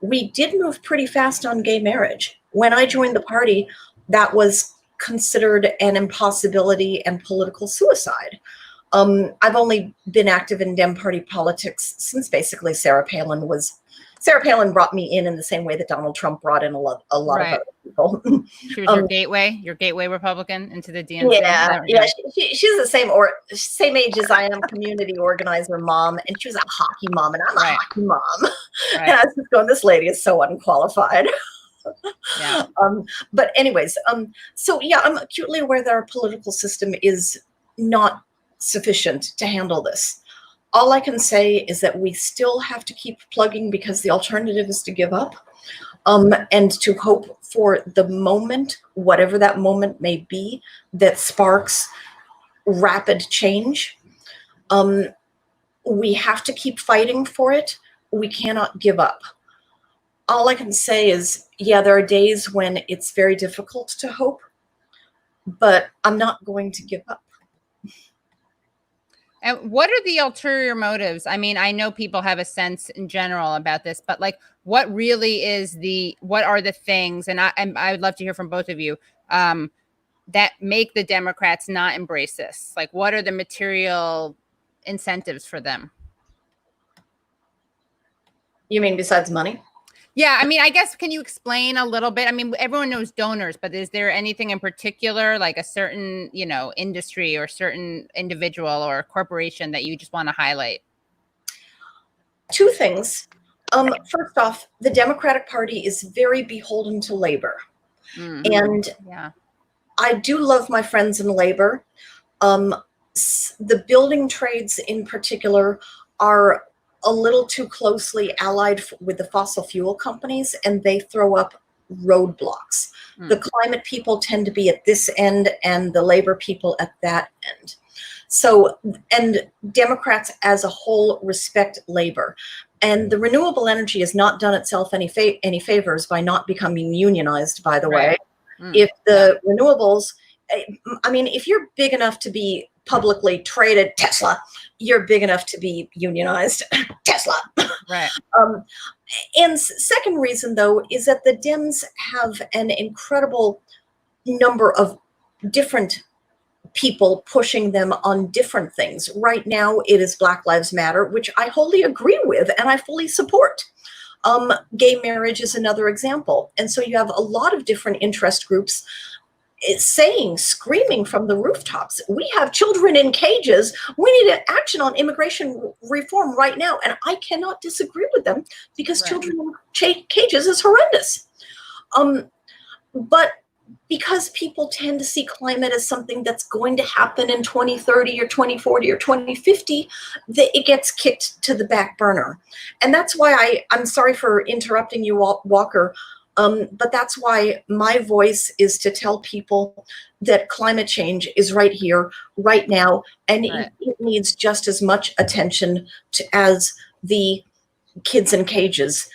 We did move pretty fast on gay marriage. When I joined the party, that was considered an impossibility and political suicide. I've only been active in Dem Party politics since basically Sarah Palin was Sarah Palin brought me in the same way that Donald Trump brought in a lot of other people. She was your gateway Republican into the DNC. Yeah. She's the same age as I am, community organizer mom, and she was a hockey mom, and I'm a hockey mom. And I was just going, this lady is so unqualified. Yeah. But anyways, so yeah, I'm acutely aware that our political system is not sufficient to handle this. All I can say is that we still have to keep plugging, because the alternative is to give up, and to hope for the moment, whatever that moment may be, that sparks rapid change. We have to keep fighting for it. We cannot give up. All I can say is, yeah, there are days when it's very difficult to hope, but I'm not going to give up. And what are the ulterior motives? I mean, I know people have a sense in general about this, but like, what really is what are the things, and I would love to hear from both of you, that make the Democrats not embrace this? Like, what are the material incentives for them? You mean besides money? Yeah, I mean, I guess, can you explain a little bit? I mean, everyone knows donors, but is there anything in particular, like a certain, industry or certain individual or corporation that you just want to highlight? Two things. First off, the Democratic Party is very beholden to labor. Mm-hmm. And yeah, I do love my friends in labor. The building trades in particular are a little too closely allied with the fossil fuel companies, and they throw up roadblocks. The climate people tend to be at this end and the labor people at that end. So, and Democrats as a whole respect labor. And the renewable energy has not done itself any favors by not becoming unionized, by the way. If the renewables, I mean, if you're big enough to be publicly traded, Tesla, you're big enough to be unionized, Tesla. Right. And second reason, though, is that the Dems have an incredible number of different people pushing them on different things. Right now, it is Black Lives Matter, which I wholly agree with and I fully support. Gay marriage is another example. And so you have a lot of different interest groups screaming from the rooftops, we have children in cages. We need action on immigration reform right now. And I cannot disagree with them, because children in cages is horrendous. But because people tend to see climate as something that's going to happen in 2030 or 2040 or 2050, it gets kicked to the back burner. And that's why I'm sorry for interrupting you, Walker, but that's why my voice is to tell people that climate change is right here, right now, and it needs just as much attention as the kids in cages.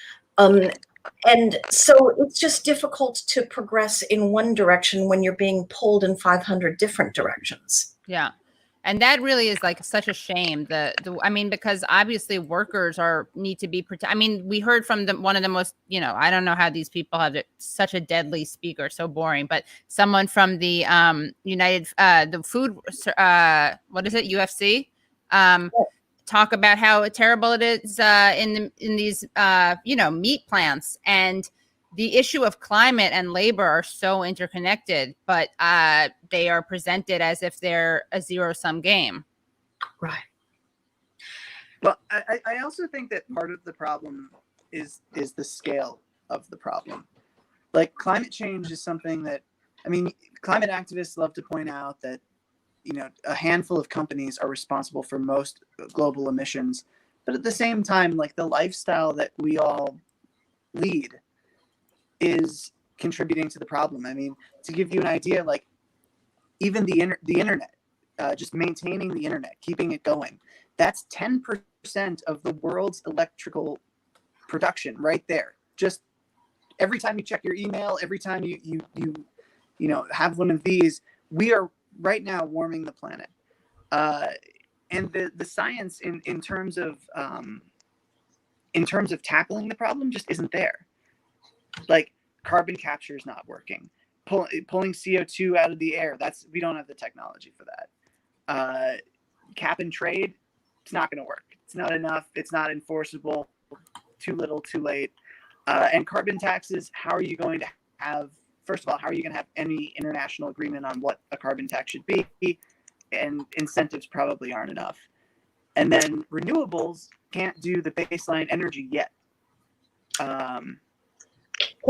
And so it's just difficult to progress in one direction when you're being pulled in 500 different directions. Yeah. And that really is like such a shame. I mean, because obviously workers need to be protected. I mean, we heard from one of the most, I don't know how these people have such a deadly speaker, so boring, but someone from the the food, what is it, UFC? Talk about how terrible it is in these meat plants, and the issue of climate and labor are so interconnected, but they are presented as if they're a zero-sum game. Right. Well, I also think that part of the problem is the scale of the problem. Like, climate change is something that, I mean, climate activists love to point out that, a handful of companies are responsible for most global emissions. But at the same time, like, the lifestyle that we all lead is contributing to the problem. I mean, to give you an idea, like, even the internet, just maintaining the internet, keeping it going, that's 10% of the world's electrical production right there. Just every time you check your email, every time you have one of these, we are right now warming the planet. And the science in terms of tackling the problem just isn't there. Like, carbon capture is not working. Pulling CO2 out of the air, we don't have the technology for that. Cap and trade, it's not going to work. It's not enough. It's not enforceable. too little, too late. And carbon taxes, how are you going to have, first of all, how are you going to have any international agreement on what a carbon tax should be? And incentives probably aren't enough. And then renewables can't do the baseline energy yet. Can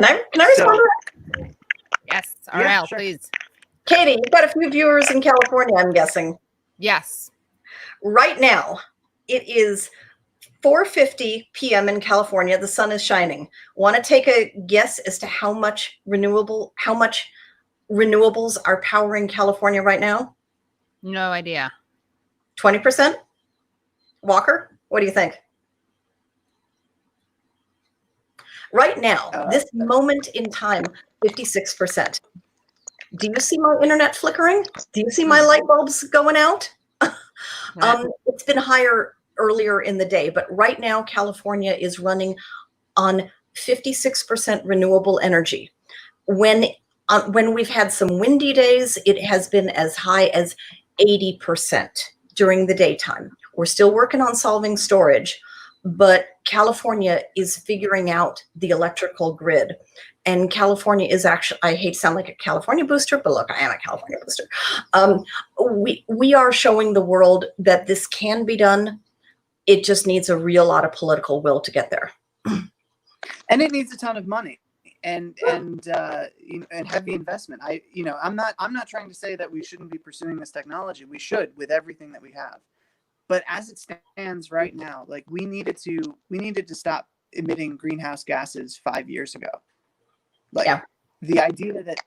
I respond to that? Yes, RL, sure. Please. Katie, you've got a few viewers in California, I'm guessing. Yes. Right now, it is 4:50 p.m. in California. The sun is shining. Want to take a guess as to how much renewables are powering California right now? No idea. 20%? Walker, what do you think? Right now, this moment in time, 56%. Do you see my internet flickering? Do you see my light bulbs going out? It's been higher earlier in the day, but right now California is running on 56% renewable energy. When we've had some windy days, it has been as high as 80% during the daytime. We're still working on solving storage, but California is figuring out the electrical grid. And California is actually, I hate to sound like a California booster, but look, I am a California booster. We are showing the world that this can be done. It just needs a real lot of political will to get there. And it needs a ton of money and heavy investment. I'm not trying to say that we shouldn't be pursuing this technology. We should, with everything that we have. But as it stands right now, like we needed to stop emitting greenhouse gases 5 years ago. Like the idea that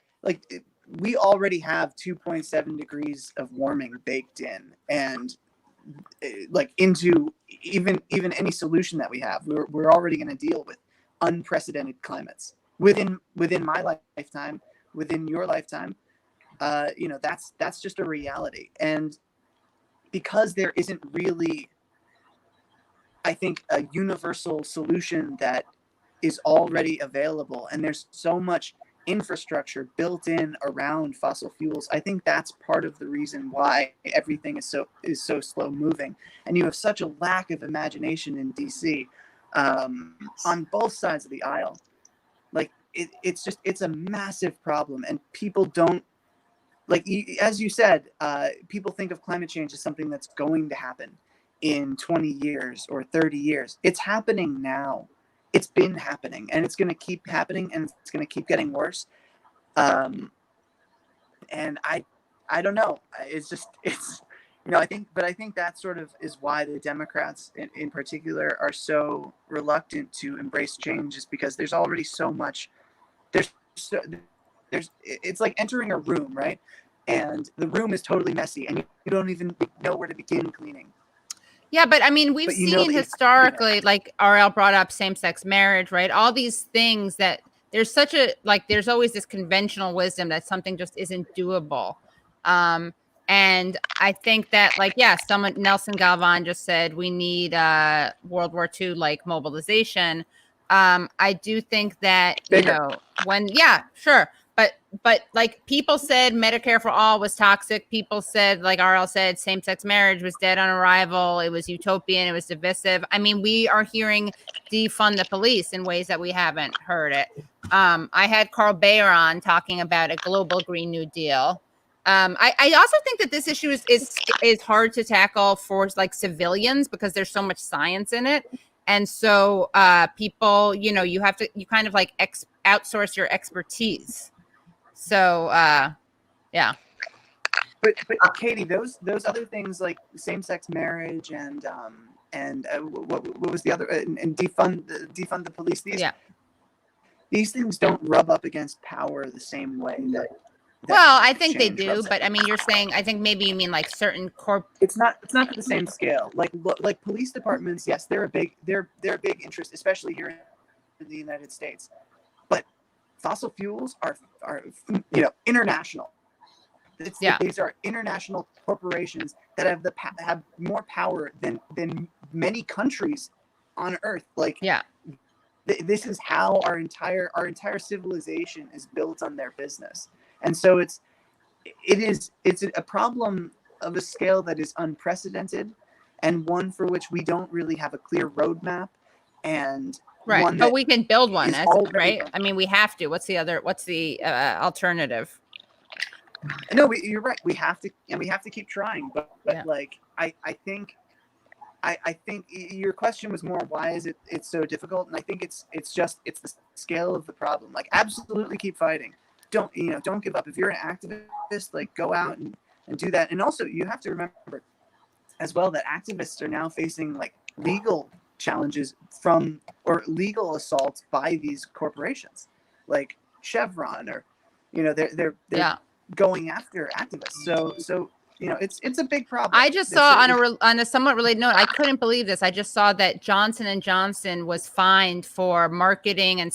we already have 2.7 degrees of warming baked in, and like into even any solution that we have, we're already going to deal with unprecedented climates within my lifetime, within your lifetime. That's just a reality. And because there isn't really, I think, a universal solution that is already available, and there's so much infrastructure built in around fossil fuels, I think that's part of the reason why everything is so slow moving. And you have such a lack of imagination in DC on both sides of the aisle. Like it's a massive problem, and people don't, like, as you said, people think of climate change as something that's going to happen in 20 years or 30 years. It's happening now. It's been happening, and it's going to keep happening, and it's going to keep getting worse. And I don't know. I think that sort of is why the Democrats in particular are so reluctant to embrace change, is because there's already so much. It's like entering a room, right? And the room is totally messy, and you don't even know where to begin cleaning. Yeah, but I mean, we've seen historically, like RL brought up same-sex marriage, right? All these things that there's such a, there's always this conventional wisdom that something just isn't doable. And I think that, Nelson Galvan just said we need World War II mobilization. I do think that, sure. But people said Medicare for all was toxic. People said, like RL said, same-sex marriage was dead on arrival. It was utopian. It was divisive. I mean, we are hearing defund the police in ways that we haven't heard it. I had Carl Bayer on talking about a global Green New Deal. I also think that this issue is hard to tackle for civilians because there's so much science in it. And so people, you kind of outsource your expertise. So, yeah. But Katie, those other things like same-sex marriage and what was the other, and defund the police. These things don't rub up against power the same way that well, I think they do, but I mean, you're saying, I think maybe you mean certain It's not to the same scale. Like police departments, yes, they're a big interest, especially here in the United States. But fossil fuels are international. These are international corporations that have more power than many countries on Earth. This is how our entire civilization is built on their business. And so it's a problem of a scale that is unprecedented, and one for which we don't really have a clear roadmap. and right. But we can build one, right? I mean, we have to. What's the alternative? No, you're right. We have to keep trying. But like, I think your question was more, why is it's so difficult? And I think it's the scale of the problem. Like, absolutely keep fighting. Don't give up. If you're an activist, like, go out and do that. And also, you have to remember as well that activists are now facing like legal challenges or legal assaults by these corporations, like Chevron, or they're going after activists. So it's a big problem. I just saw on a somewhat related note, I couldn't believe this. I just saw that Johnson & Johnson was fined for marketing and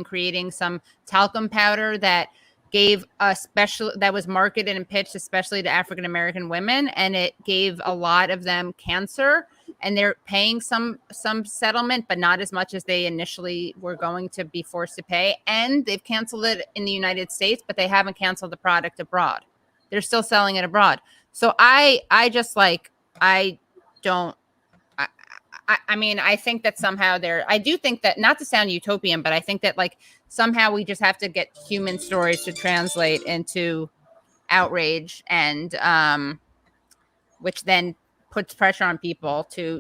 creating some talcum powder that that was marketed and pitched especially to African American women, and it gave a lot of them cancer, and they're paying some settlement, but not as much as they initially were going to be forced to pay. And they've canceled it in the United States, but they haven't canceled the product abroad. They're still selling it abroad. So I mean, I think that somehow I do think that, not to sound utopian, but I think that like somehow we just have to get human stories to translate into outrage, and which then puts pressure on people to,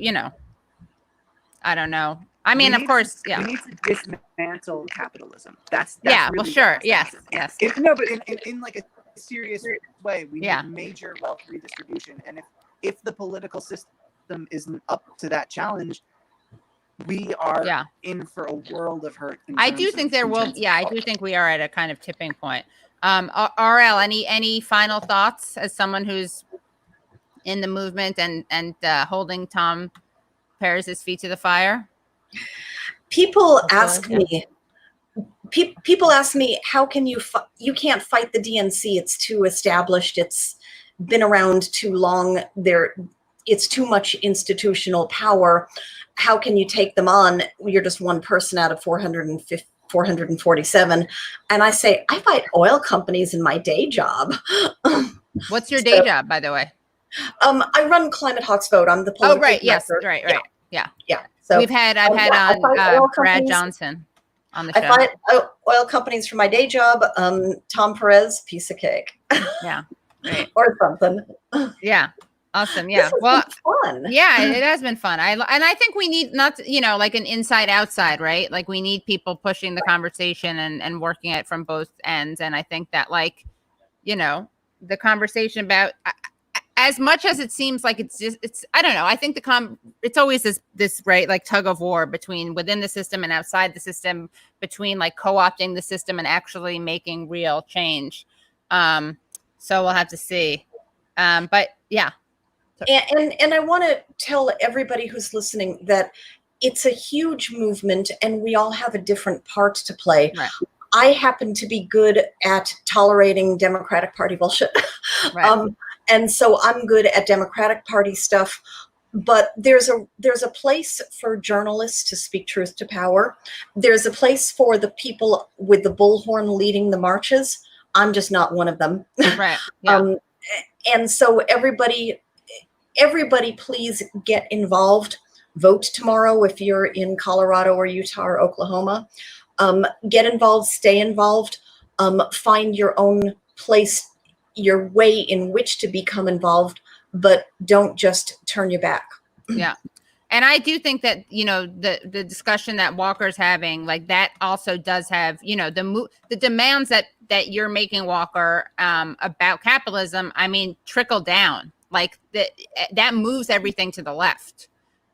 I don't know. I mean, of course, we need to dismantle capitalism. That's yeah. Really well, sure. Yes. No, but in like a serious way, we need major wealth redistribution. And if the political system isn't up to that challenge, we are in for a world of hurt. I do think there will. Yeah, I do think we are at a kind of tipping point. RL, any final thoughts as someone who's in the movement and holding Tom Perez's feet to the fire? People ask me, how can you can't fight the DNC? It's too established. It's been around too long. It's too much institutional power. How can you take them on? You're just one person out of 447. And I say, I fight oil companies in my day job. What's your day job, by the way? I run Climate Hawks Vote. I'm the political right. director. Yes. Right. Yeah. So I've had on Brad Johnson on the show. I fight oil companies for my day job. Tom Perez, piece of cake. Yeah. Right. Or something. Yeah. Awesome. Yeah. Well, fun. Yeah, it has been fun. I think we need not, like an inside outside, right? Like we need people pushing the conversation and working it from both ends. And I think that the conversation about, as much as it seems like it's I don't know. I think it's always this right, like tug of war between within the system and outside the system, between like co-opting the system and actually making real change. So we'll have to see. But yeah. And I want to tell everybody who's listening that it's a huge movement and we all have a different part to play. Right. I happen to be good at tolerating Democratic Party bullshit. Right. And so I'm good at Democratic Party stuff. But there's a place for journalists to speak truth to power. There's a place for the people with the bullhorn leading the marches. I'm just not one of them. Right. Yeah. And so everybody please get involved. Vote tomorrow if you're in Colorado or Utah or Oklahoma. Get involved, stay involved, find your own place, your way in which to become involved, but don't just turn your back. Yeah. And I do think that, the discussion that Walker's having, like that also does have, the demands that you're making, Walker, about capitalism, I mean, trickle down. Like that moves everything to the left.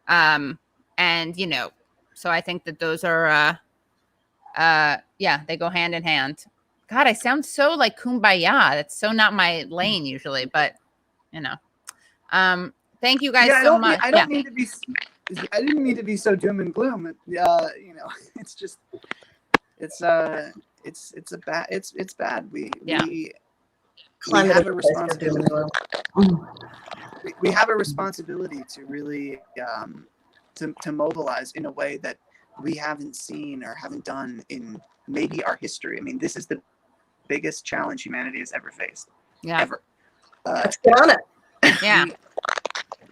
And, so I think that those are, they go hand in hand. God, I sound so like kumbaya. That's so not my lane usually, but thank you guys so much. I didn't mean to be so doom and gloom. It's just, it's bad. We have a responsibility. We have a responsibility to really to mobilize in a way that we haven't seen or haven't done in maybe our history. I mean, this is the biggest challenge humanity has ever faced. Yeah. Ever. Let's get on it. Yeah.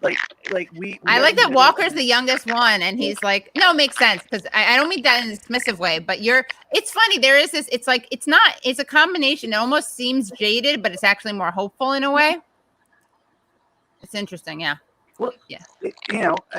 we I are like in the that middle Walker's of the youngest one, and he's like, no, it makes sense because I don't mean that in a dismissive way, but it's funny. There is this, it's like, it's a combination. It almost seems jaded, but it's actually more hopeful in a way. It's interesting. Yeah. Well, yeah.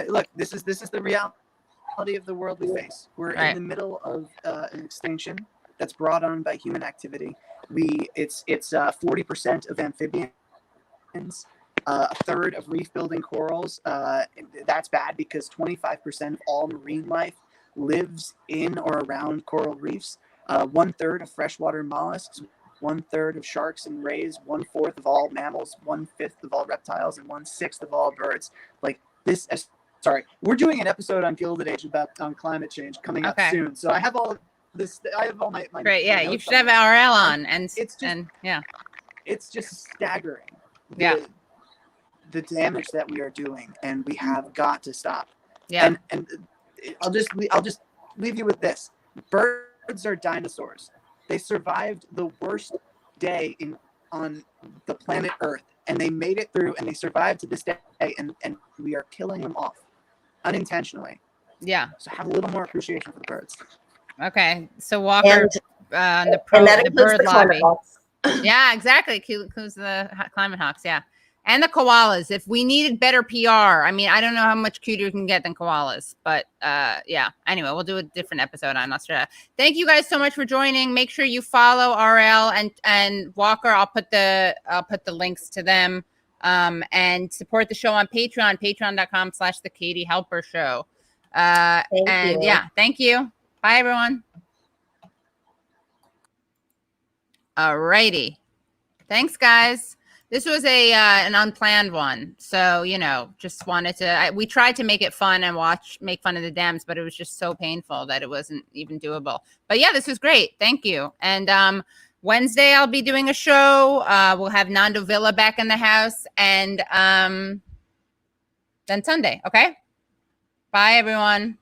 Look, this is the reality of the world we face. We're in the middle of an extinction that's brought on by human activity. It's 40% of amphibians. A third of reef-building corals. That's bad because 25% of all marine life lives in or around coral reefs. 1/3 of freshwater mollusks, 1/3 of sharks and rays, 1/4 of all mammals, 1/5 of all reptiles, and 1/6 of all birds. Like this. Sorry, we're doing an episode on Gilded Age on climate change coming up soon. So I have all this. I have all my great. Yeah, my you should have RL on, and it's just staggering. Yeah. The damage that we are doing, and we have got to stop. Yeah. And I'll just leave you with this: birds are dinosaurs. They survived the worst day on the planet Earth, and they made it through, and they survived to this day. And we are killing them off unintentionally. Yeah. So have a little more appreciation for the birds. Okay. So Walker, the bird lobby. Yeah, exactly. Includes the climate hawks. Yeah. And the koalas. If we needed better PR, I mean, I don't know how much cuter you can get than koalas, but yeah. Anyway, we'll do a different episode on Australia. Thank you guys so much for joining. Make sure you follow RL and Walker. I'll put the links to them. And support the show on Patreon, patreon.com/The Katie Halper Show. Thank you. Bye, everyone. All righty. Thanks, guys. This was an unplanned one. So, just wanted to, we tried to make it fun and make fun of the Dems, but it was just so painful that it wasn't even doable. But yeah, this was great. Thank you. And Wednesday, I'll be doing a show. We'll have Nando Villa back in the house. And then Sunday. Okay. Bye, everyone.